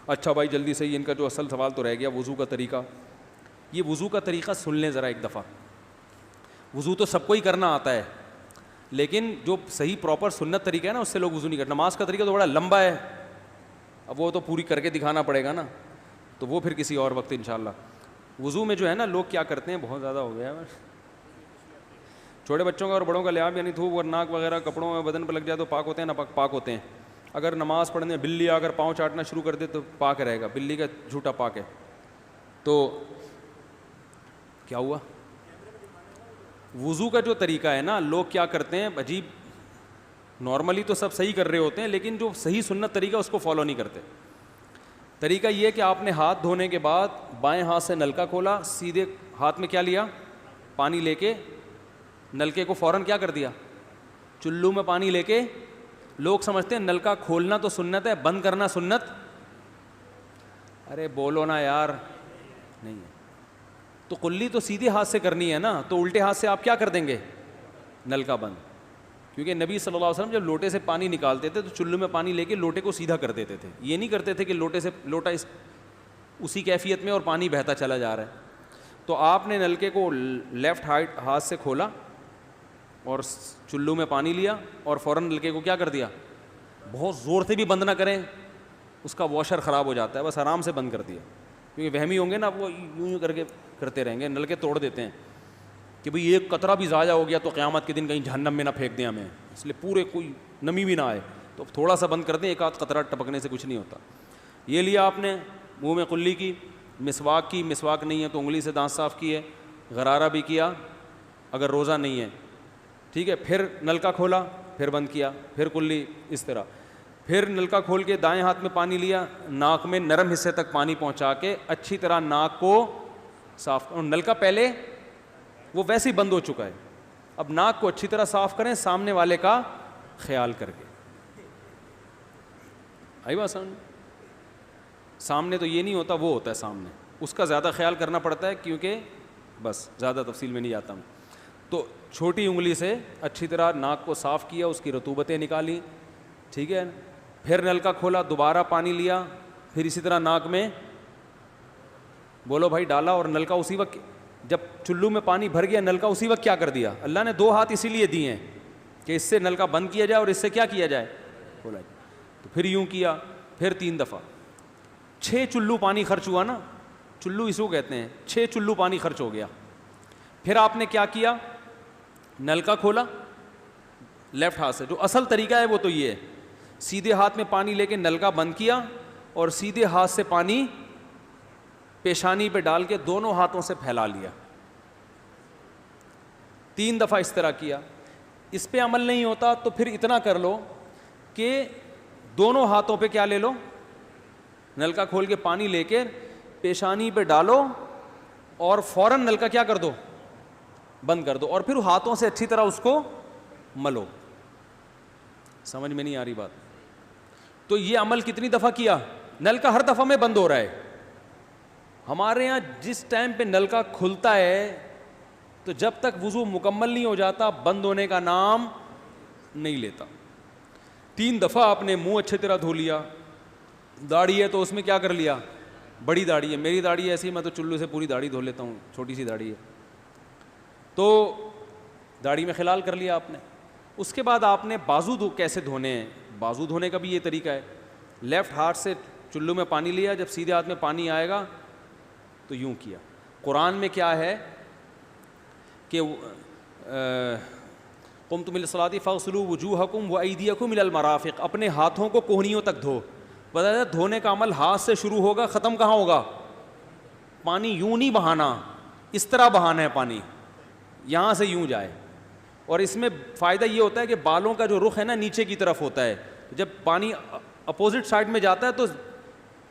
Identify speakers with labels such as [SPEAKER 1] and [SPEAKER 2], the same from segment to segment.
[SPEAKER 1] اچھا بھائی جلدی سے ان کا جو اصل سوال تو رہ گیا وضو کا طریقہ. یہ وضو کا طریقہ سن لیں ذرا ایک دفعہ. وضو تو سب کو ہی کرنا آتا ہے, لیکن جو صحیح پراپر سنت طریقہ ہے نا اس سے لوگ وضو نہیں کرتے. نماز کا طریقہ تو بڑا لمبا ہے, اب وہ تو پوری کر کے دکھانا پڑے گا نا, تو وہ پھر کسی اور وقت انشاءاللہ. وضو میں جو ہے نا لوگ کیا کرتے ہیں, بہت زیادہ ہو گیا ہے, چھوٹے بچوں کا اور بڑوں کا لحاظ, یعنی تھوک اور ناک وغیرہ کپڑوں میں بدن پہ لگ جائے تو پاک ہوتے ہیں نا, پاک ہوتے ہیں. اگر نماز پڑھنے بلی اگر پاؤں چاٹنا شروع کر دے تو پاک رہے گا, بلی کا جھوٹا پاک ہے. تو کیا ہوا, وضو کا جو طریقہ ہے نا لوگ کیا کرتے ہیں عجیب, نارملی تو سب صحیح کر رہے ہوتے ہیں لیکن جو صحیح سنت طریقہ اس کو فالو نہیں کرتے. طریقہ یہ کہ آپ نے ہاتھ دھونے کے بعد بائیں ہاتھ سے نلکا کھولا, سیدھے ہاتھ میں کیا لیا, پانی لے کے نلکے کو فوراً کیا کر دیا, چلو میں پانی لے کے. لوگ سمجھتے ہیں نلکا کھولنا تو سنت ہے, بند کرنا سنت. ارے بولو نا یار, نہیں ہے. تو کلی تو سیدھے ہاتھ سے کرنی ہے نا, تو الٹے ہاتھ سے آپ کیا کر دیں گے, نلکا بند. کیونکہ نبی صلی اللہ علیہ وسلم جب لوٹے سے پانی نکالتے تھے تو چلو میں پانی لے کے لوٹے کو سیدھا کر دیتے تھے. یہ نہیں کرتے تھے کہ لوٹے سے لوٹا اسی کیفیت میں اور پانی بہتا چلا جا رہا ہے. تو آپ نے نلکے کو لیفٹ ہاتھ سے کھولا اور چلو میں پانی لیا اور فوراً نلکے کو کیا کر دیا, بہت زور سے بھی بند نہ کریں, اس کا واشر خراب ہو جاتا ہے, بس آرام سے بند کر دیا. کیونکہ وہمی ہوں گے نا, وہ یوں کر کے کرتے رہیں گے, نلکے توڑ دیتے ہیں کہ بھئی ایک قطرہ بھی ضائع ہو گیا تو قیامت کے دن کہیں جہنم میں نہ پھینک دیں ہمیں, اس لیے پورے کوئی نمی بھی نہ آئے, تو تھوڑا سا بند کر دیں, ایک آدھ قطرہ ٹپکنے سے کچھ نہیں ہوتا. یہ لیا آپ نے, منہ میں کلی کی, مسواک کی, مسواک نہیں ہے تو انگلی سے دانت صاف کیے, غرارہ بھی کیا اگر روزہ نہیں ہے, ٹھیک ہے. پھر نلکا کھولا, پھر بند کیا, پھر کلی, اس طرح. پھر نلکا کھول کے دائیں ہاتھ میں پانی لیا, ناک میں نرم حصے تک پانی پہنچا کے اچھی طرح ناک کو صاف. اور نلکا پہلے وہ ویسے ہی بند ہو چکا ہے, اب ناک کو اچھی طرح صاف کریں سامنے والے کا خیال کر کے. آئی بات سمجھ, سامنے تو یہ نہیں ہوتا, وہ ہوتا ہے سامنے, اس کا زیادہ خیال کرنا پڑتا ہے کیونکہ بس زیادہ تفصیل میں نہیں جاتا ہوں. تو چھوٹی انگلی سے اچھی طرح ناک کو صاف کیا, اس کی رطوبتیں نکالی, ٹھیک ہے. پھر نلکا کھولا, دوبارہ پانی لیا, پھر اسی طرح ناک میں بولو بھائی ڈالا, اور نلکا اسی وقت جب چلو میں پانی بھر گیا نلکا اسی وقت کیا کر دیا. اللہ نے 2 ہاتھ اسی لیے دیے ہیں کہ اس سے نلکا بند کیا جائے اور اس سے کیا کیا جائے, کھولا جائے. تو پھر یوں کیا, پھر 3 دفعہ, 6 چلو پانی خرچ ہوا نا, چلو اس کو کہتے ہیں, 6 چلو پانی خرچ ہو گیا. پھر آپ نے کیا کیا, نلکا کھولا لیفٹ ہاتھ سے, جو اصل طریقہ ہے وہ تو یہ ہے, سیدھے ہاتھ میں پانی لے کے نلکا بند کیا اور سیدھے ہاتھ سے پانی پیشانی پہ ڈال کے دونوں ہاتھوں سے پھیلا لیا. 3 دفعہ اس طرح کیا. اس پہ عمل نہیں ہوتا تو پھر اتنا کر لو کہ دونوں ہاتھوں پہ کیا لے لو, نلکا کھول کے پانی لے کے پیشانی پہ ڈالو اور فوراً نلکا کیا کر دو, بند کر دو, اور پھر ہاتھوں سے اچھی طرح اس کو ملو. سمجھ میں نہیں آ رہی بات؟ تو یہ عمل کتنی دفعہ کیا, نلکا ہر دفعہ میں بند ہو رہا ہے. ہمارے ہاں جس ٹائم پہ نلکا کھلتا ہے تو جب تک وضو مکمل نہیں ہو جاتا بند ہونے کا نام نہیں لیتا. 3 دفعہ آپ نے منہ اچھی طرح دھو لیا. داڑھی ہے تو اس میں کیا کر لیا, بڑی داڑھی ہے, میری داڑھی ایسی, میں تو چلو سے پوری داڑھی دھو لیتا ہوں, چھوٹی سی داڑھی ہے, تو داڑھی میں خلال کر لیا آپ نے. اس کے بعد آپ نے بازو کیسے دھونے ہیں, بازو دھونے کا بھی یہ طریقہ ہے. لیفٹ ہاتھ سے چلو میں پانی لیا, جب سیدھے ہاتھ میں پانی آئے گا تو یوں کیا. قرآن میں کیا ہے کہ قمتم الی الصلاۃ فاغسلوا وجوہکم وایدیکم الی المرافق, اپنے ہاتھوں کو کوہنیوں تک دھو. بتایا دھونے کا عمل ہاتھ سے شروع ہوگا, ختم کہاں ہوگا, پانی یوں نہیں بہانا, اس طرح بہانا ہے پانی, یہاں سے یوں جائے. اور اس میں فائدہ یہ ہوتا ہے کہ بالوں کا جو رخ ہے نا نیچے کی طرف ہوتا ہے, جب پانی اپوزٹ سائڈ میں جاتا ہے تو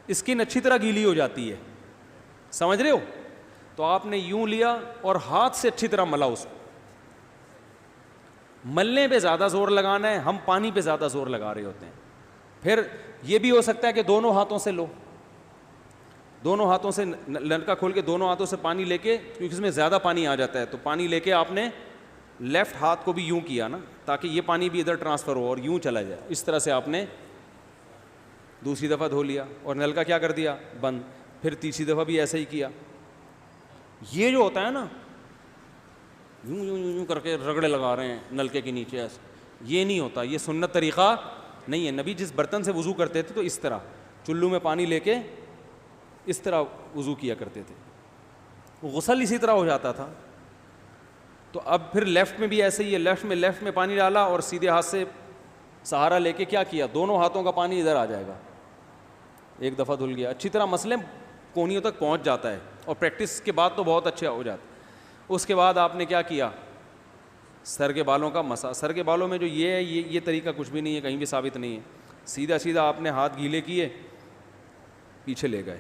[SPEAKER 1] اسکن اچھی طرح گیلی ہو جاتی ہے. سمجھ رہے ہو؟ تو آپ نے یوں لیا اور ہاتھ سے اچھی طرح ملا اس کو. ملنے پہ زیادہ زور لگانا ہے, ہم پانی پہ زیادہ زور لگا رہے ہوتے ہیں. پھر یہ بھی ہو سکتا ہے کہ دونوں ہاتھوں سے لو, دونوں ہاتھوں سے نلکا کھول کے دونوں ہاتھوں سے پانی لے کے, کیونکہ اس میں زیادہ پانی آ جاتا ہے, تو پانی لے کے آپ نے لیفٹ ہاتھ کو بھی یوں کیا نا, تاکہ یہ پانی بھی ادھر ٹرانسفر ہو اور یوں چلا جائے. اس طرح سے آپ نے دوسری دفعہ دھو لیا اور نل کا کیا کر دیا بند, پھر تیسری دفعہ بھی ایسا ہی کیا. یہ جو ہوتا ہے نا یوں یوں یوں یوں کر کے رگڑے لگا رہے ہیں نلکے کے نیچے ایسے, یہ نہیں ہوتا, یہ سنت طریقہ نہیں ہے. نبی جس برتن سے وضو کرتے تھے تو اس طرح چلو میں پانی لے کے اس طرح وضو کیا کرتے تھے, غسل اسی طرح ہو جاتا تھا. تو اب پھر لیفٹ میں بھی ایسے ہی ہے, لیفٹ میں پانی ڈالا اور سیدھے ہاتھ سے سہارا لے کے کیا کیا, دونوں ہاتھوں کا پانی ادھر آ جائے گا, ایک دفعہ دھل گیا. اچھی طرح مسئلے کونیوں تک پہنچ جاتا ہے اور پریکٹس کے بعد تو بہت اچھا ہو جاتا ہے. اس کے بعد آپ نے کیا کیا, سر کے بالوں کا مسح. سر کے بالوں میں جو یہ ہے یہ طریقہ کچھ بھی نہیں ہے, کہیں بھی ثابت نہیں ہے. سیدھا سیدھا آپ نے ہاتھ گیلے کیے, پیچھے لے گئے.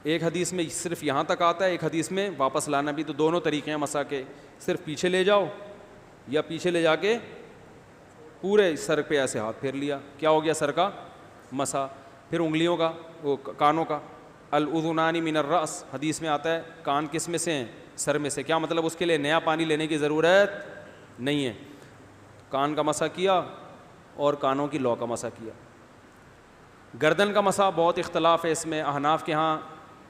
[SPEAKER 1] ایک حدیث میں صرف یہاں تک آتا ہے, ایک حدیث میں واپس لانا بھی. تو دونوں طریقے ہیں مسح کے, صرف پیچھے لے جاؤ یا پیچھے لے جا کے پورے سر پہ ایسے ہاتھ پھیر لیا, کیا ہو گیا سر کا مسح. پھر انگلیوں کا, وہ کانوں کا, الاذنان من الراس, حدیث میں آتا ہے کان کس میں سے ہیں, سر میں سے. کیا مطلب, اس کے لیے نیا پانی لینے کی ضرورت نہیں ہے. کان کا مسح کیا اور کانوں کی لو کا مسح کیا. گردن کا مسح بہت اختلاف ہے اس میں, احناف کے ہاں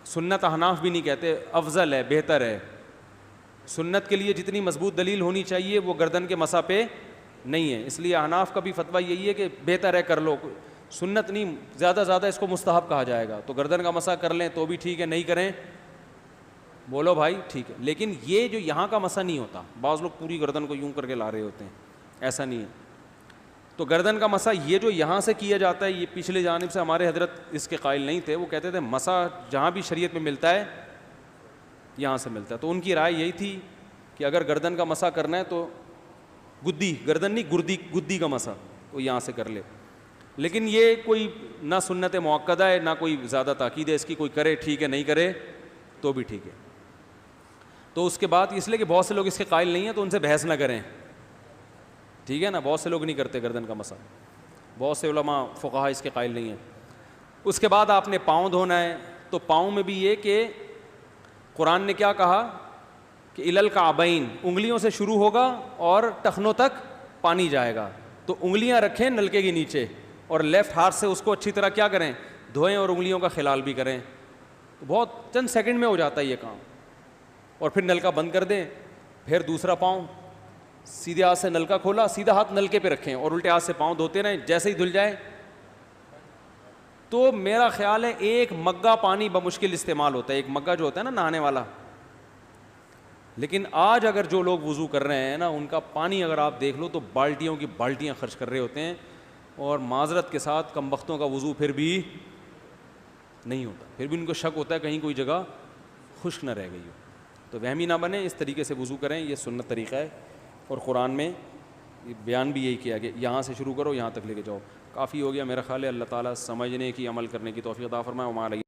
[SPEAKER 1] سنت, احناف بھی نہیں کہتے, افضل ہے, بہتر ہے. سنت کے لیے جتنی مضبوط دلیل ہونی چاہیے وہ گردن کے مسح پہ نہیں ہے, اس لیے احناف کا بھی فتویٰ یہی ہے کہ بہتر ہے, کر لو, سنت نہیں, زیادہ زیادہ اس کو مستحب کہا جائے گا. تو گردن کا مسح کر لیں تو بھی ٹھیک ہے, نہیں کریں بولو بھائی ٹھیک ہے. لیکن یہ جو یہاں کا مسح نہیں ہوتا, بعض لوگ پوری گردن کو یوں کر کے لا رہے ہوتے ہیں, ایسا نہیں ہے. تو گردن کا مسح یہ جو یہاں سے کیا جاتا ہے, یہ پچھلے جانب سے ہمارے حضرت اس کے قائل نہیں تھے, وہ کہتے تھے مسح جہاں بھی شریعت میں ملتا ہے یہاں سے ملتا ہے. تو ان کی رائے یہی تھی کہ اگر گردن کا مسح کرنا ہے تو گدی, گردن نہیں گدی کا مسح, وہ یہاں سے کر لے. لیکن یہ کوئی نہ سنت مؤکدہ ہے نہ کوئی زیادہ تاکید ہے اس کی, کوئی کرے ٹھیک ہے, نہیں کرے تو بھی ٹھیک ہے. تو اس کے بعد اس لیے کہ بہت سے لوگ اس کے قائل نہیں ہیں تو ان سے بحث نہ کریں, ٹھیک ہے نا. بہت سے لوگ نہیں کرتے گردن کا مسح, بہت سے علماء فقہا اس کے قائل نہیں ہیں. اس کے بعد آپ نے پاؤں دھونا ہے. تو پاؤں میں بھی یہ کہ قرآن نے کیا کہا کہ الی الکعبین, انگلیوں سے شروع ہوگا اور ٹخنوں تک پانی جائے گا. تو انگلیاں رکھیں نلکے کے نیچے اور لیفٹ ہاتھ سے اس کو اچھی طرح کیا کریں, دھوئیں اور انگلیوں کا خلال بھی کریں. بہت چند سیکنڈ میں ہو جاتا ہے یہ کام. اور پھر نلکا بند کر دیں. پھر دوسرا پاؤں سیدھے ہاتھ سے نلکا کھولا, سیدھا ہاتھ نلکے پہ رکھیں اور الٹے ہاتھ سے پاؤں دھوتے رہیں, جیسے ہی دھل جائے. تو میرا خیال ہے ایک مگا پانی بمشکل استعمال ہوتا ہے, ایک مگا جو ہوتا ہے نا نہانے والا. لیکن آج اگر جو لوگ وضو کر رہے ہیں نا, ان کا پانی اگر آپ دیکھ لو تو بالٹیوں کی بالٹیاں خرچ کر رہے ہوتے ہیں, اور معذرت کے ساتھ کم بختوں کا وضو پھر بھی نہیں ہوتا, پھر بھی ان کو شک ہوتا ہے کہیں کوئی جگہ خشک نہ رہ گئی ہو. تو وہمی نہ بنے, اس طریقے سے وضو کریں, یہ سنت طریقہ ہے. اور قرآن میں بیان بھی یہی کیا کہ یہاں سے شروع کرو یہاں تک لے کے جاؤ. کافی ہو گیا میرا خیال ہے. اللہ تعالیٰ سمجھنے کی, عمل کرنے کی توفیق عطا فرمائے. وما علیہ